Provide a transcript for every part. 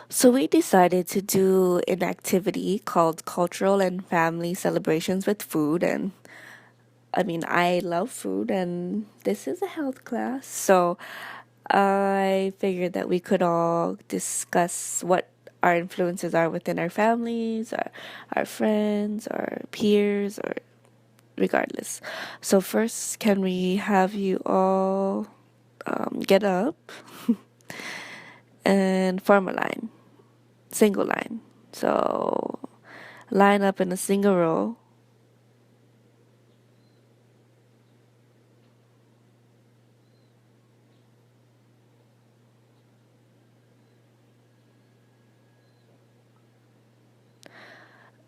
So we decided to do an activity called Cultural and Family Celebrations with Food. And I mean, I love food, and this is a health class. So I figured that we could all discuss what our influences are within our families, our friends, our peers, or regardless. So, first, can we have you all get up and form a line, single line? So, line up in a single row.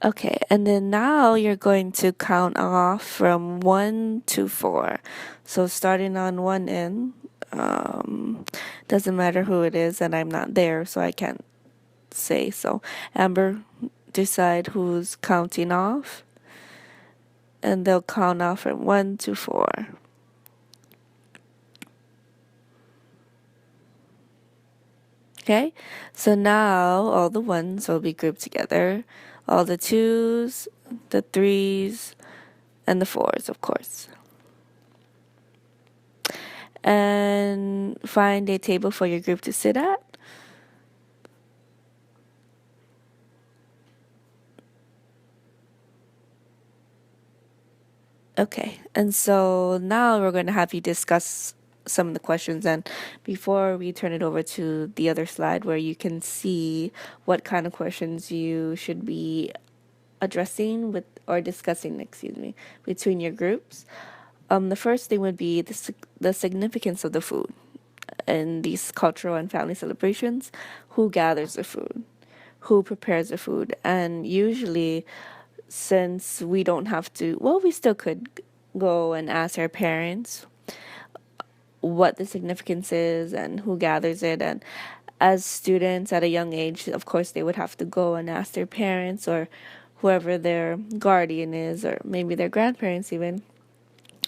Okay, and then now you're going to count off from 1 to 4. So starting on one end, doesn't matter who it is, and I'm not there, so I can't say. So, Amber, decide who's counting off, and they'll count off from 1 to 4. Okay, so now all the ones will be grouped together, all the twos, the threes, and the fours, of course. And find a table for your group to sit at. Okay, and so now we're going to have you discuss some of the questions. And before we turn it over to the other slide where you can see what kind of questions you should be addressing with or discussing, excuse me, between your groups. The first thing would be the significance of the food in these cultural and family celebrations. Who gathers the food? Who prepares the food? And usually, since we don't have to, well, we still could go and ask our parents what the significance is and who gathers it. And as students at a young age, of course, they would have to go and ask their parents or whoever their guardian is, or maybe their grandparents even,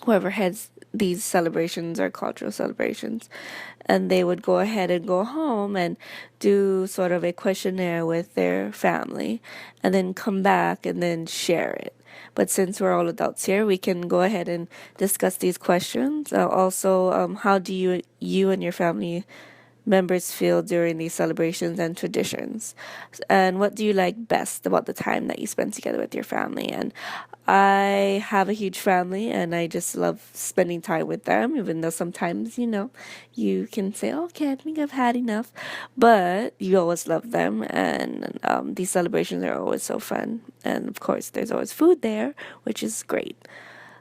whoever heads these celebrations or cultural celebrations. And they would go ahead and go home and do sort of a questionnaire with their family and then come back and then share it. But since we're all adults here, we can go ahead and discuss these questions. Also, how do you and your family members feel during these celebrations and traditions? And what do you like best about the time that you spend together with your family? And I have a huge family and I just love spending time with them, even though sometimes, you can say, okay, I think I've had enough. But you always love them, and these celebrations are always so fun. And of course, there's always food there, which is great.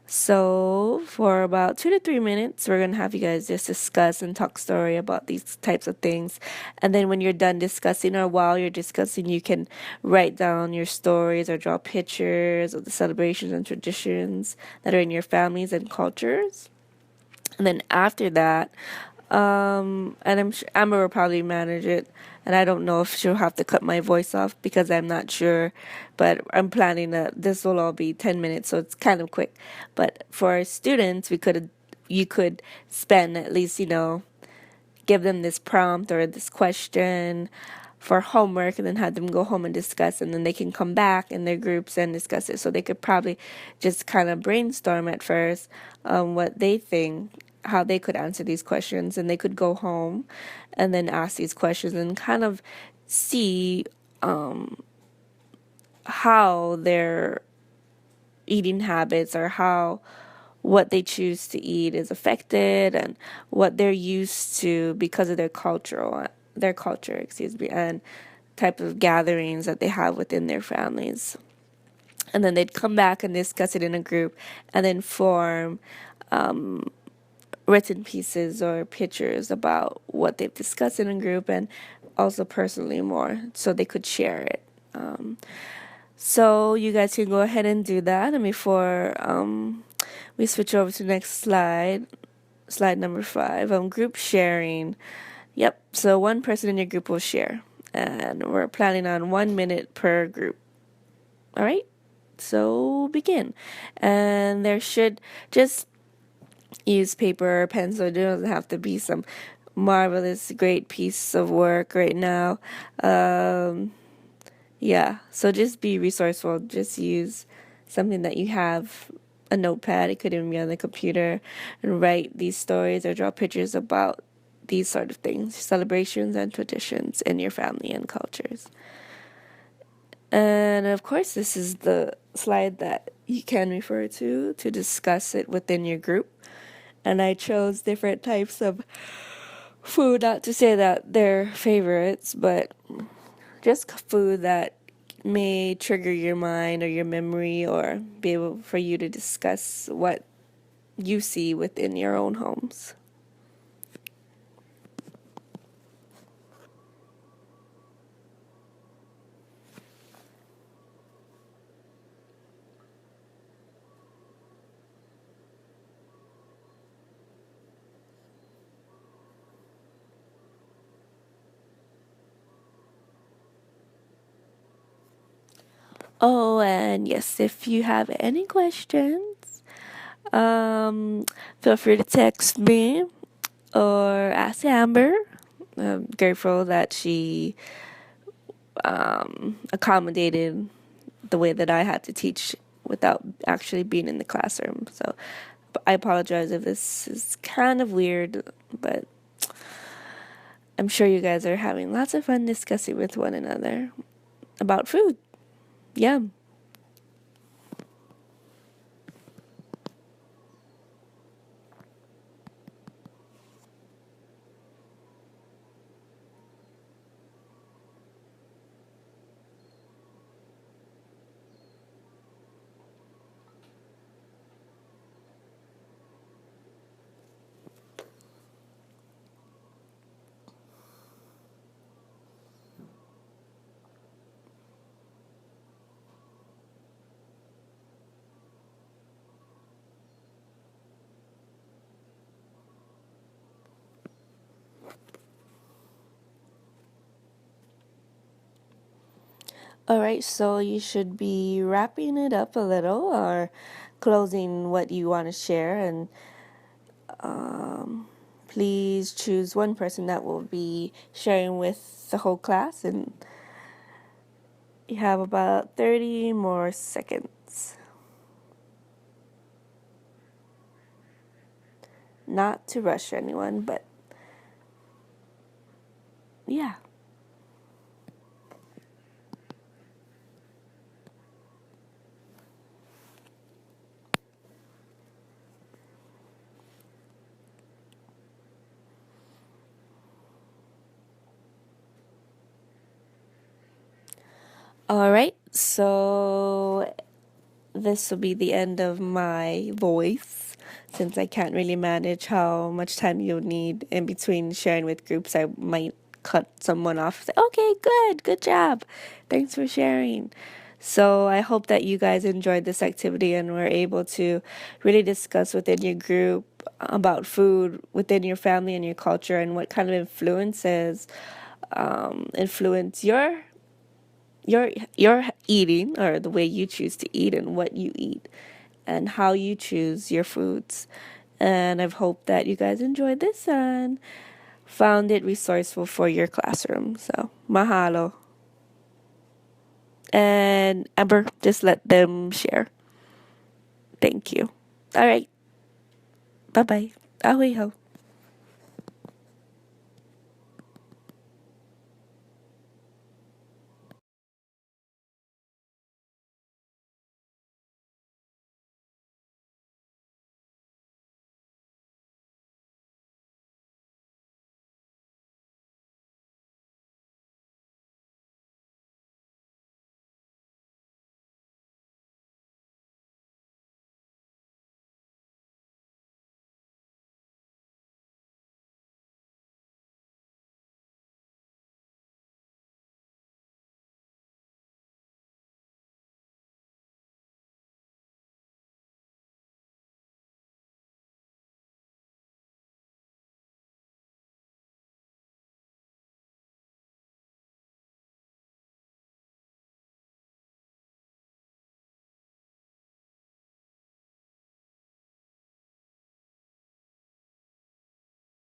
So, for about 2 to 3 minutes, we're going to have you guys just discuss and talk story about these types of things. And then when you're done discussing, or while you're discussing, you can write down your stories or draw pictures of the celebrations and traditions that are in your families and cultures. And then after that, and I'm sure Amber will probably manage it. And I don't know if she'll have to cut my voice off because I'm not sure. But I'm planning that this will all be 10 minutes, so it's kind of quick. But for our students, you could spend at least, give them this prompt or this question for homework and then have them go home and discuss, and then they can come back in their groups and discuss it. So they could probably just kind of brainstorm at first what they think, how they could answer these questions, and they could go home and then ask these questions and kind of see how their eating habits or how what they choose to eat is affected and what they're used to because of their culture, excuse me, and type of gatherings that they have within their families. And then they'd come back and discuss it in a group and then form written pieces or pictures about what they've discussed in a group, and also personally more, so they could share it. So you guys can go ahead and do that. And before we switch over to the next slide number 5, group sharing. Yep, so one person in your group will share, and we're planning on 1 minute per group. All right, so begin. And there should just use paper or pencil. It doesn't have to be some marvelous, great piece of work right now. Um, yeah, so just be resourceful. Just use something that you have, a notepad. It could even be on the computer, and write these stories or draw pictures about these sort of things, celebrations and traditions in your family and cultures. And of course, this is the slide that you can refer to discuss it within your group. And I chose different types of food, not to say that they're favorites, but just food that may trigger your mind or your memory or be able for you to discuss what you see within your own homes. Oh, and yes, if you have any questions, feel free to text me or ask Amber. I'm grateful that she accommodated the way that I had to teach without actually being in the classroom. So I apologize if this is kind of weird, but I'm sure you guys are having lots of fun discussing with one another about food. Yum. All right, so you should be wrapping it up a little or closing what you want to share, and please choose one person that will be sharing with the whole class, and you have about 30 more seconds. Not to rush anyone, but yeah. All right, so this will be the end of my voice since I can't really manage how much time you'll need in between sharing with groups. I might cut someone off. Say, okay, good job. Thanks for sharing. So I hope that you guys enjoyed this activity and were able to really discuss within your group about food within your family and your culture and what kind of influences influence your eating or the way you choose to eat and what you eat and how you choose your foods. And I've hoped that you guys enjoyed this and found it resourceful for your classroom. So, mahalo. And Amber, just let them share. Thank you. All right. Bye bye. Ahoy ho.